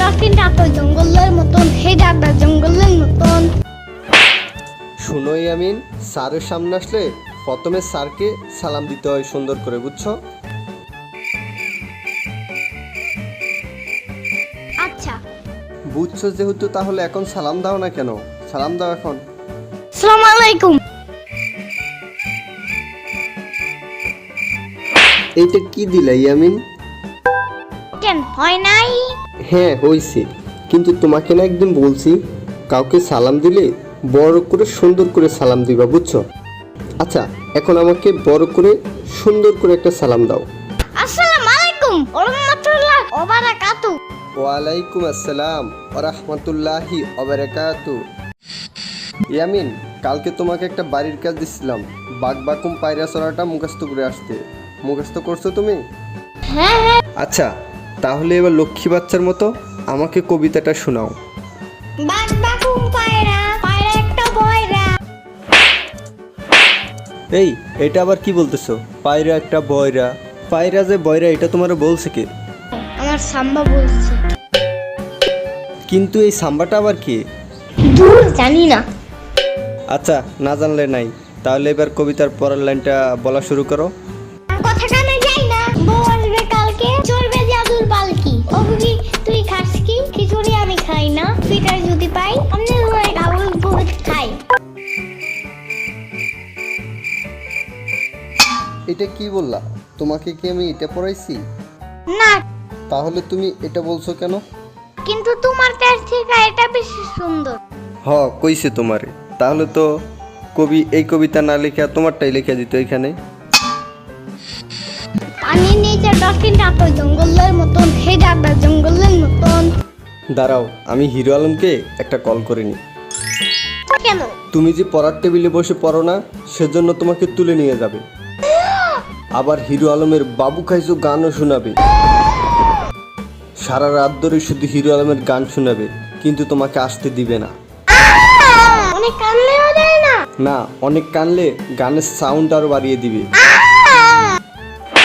ডলফিনটা তো জঙ্গলের মতন, হে ডাকটা জঙ্গলের মতন। শুনো ইয়ামিন, স্যারের সামনে আসলে প্রথমে স্যারকে সালাম দিতে হয় সুন্দর করে, বুঝছো? আচ্ছা। বুঝছো যেহেতু, তাহলে এখন সালাম দাও না কেন? সালাম দাও এখন। আসসালামু আলাইকুম। এইটা কি দিলা ইয়ামিন? কেন হয় নাই? হ্যাঁ হয়েছে, কিন্তু তোমাকে না একদিন বলছি কাউকে সালাম দিলে বড় করে সুন্দর করে সালাম দিবা, বুঝছো? আচ্ছা, এখন আমাকে বড় করে সুন্দর করে একটা সালাম দাও। আসসালামু আলাইকুম ওয়া রাহমাতুল্লাহি ওয়া বারাকাতুহু। ওয়ালাইকুম আসসালাম ওয়া রাহমাতুল্লাহি ওয়া বারাকাতু। ইয়ামিন, কালকে তোমাকে একটা বাড়ির কাজ দিছিলাম, বাঘবাকুম পায়রা চড়াটা মুখস্থ করে আসতে। মুখস্থ করছো তুমি? হ্যাঁ হ্যাঁ। আচ্ছা, তাহলে এবার লক্ষ্মী বাচ্চার মতো আমাকে কবিতাটা শোনাও। বাঘ বাকুম পায়রা, পায়রা একটা বয়রা। এই, এটা আবার কি বলতেছো? পায়রা একটা বয়রা, পায়রা যে বয়রা এটা তোমার বলছে কে? আমার সাম্বা বলছে। কিন্তু এই সাম্বাটা আবার কি? দূর জানি না। আচ্ছা, না জানলে নাই, তাহলে এবার কবিতার পরের লাইনটা বলা শুরু করো। কথা কানে যাই না, বউ আসবে কালকে, চলবে জাদুর পালকি। ও বুঝি তুই খাস কি? খিচুড়ি আমি খাই না, পিঠা যদি পাই আমি ধরে গাবল বহুত খাই। এটা কি বললা? তোমাকে কি আমি এটা পড়াইছি? না, তাহলে তুমি এটা বলছো কেন? কিন্তু তোমার তার থেকে এটা বেশি সুন্দর। কইছে তোমারে, তাহলে তো কবি এই কবিতা না লেখা তোমারটাই লিখে দিত এখানে। পানির নিচে ডলফিনটা তো জঙ্গলের মতন, হে ডাকটা জঙ্গলের মতন। দাঁড়াও, আমি হিরো আলমকে একটা কল করে নি। কেন? তুমি যে পড়ার টেবিলে বসে পড়ো না, সেজন্য তোমাকে তুলে নিয়ে যাবে। আবার হিরো আলমের বাবু খাইছো গানও শোনাবে। সারা রাত ধরে শুধু হিরো আলমের গান শোনাবে, কিন্তু তোমাকে আসতে দিবে না। অনেক কানলেও দেয় না। না, অনেক কানলে গানের সাউন্ড আরো বাড়িয়ে দিবে।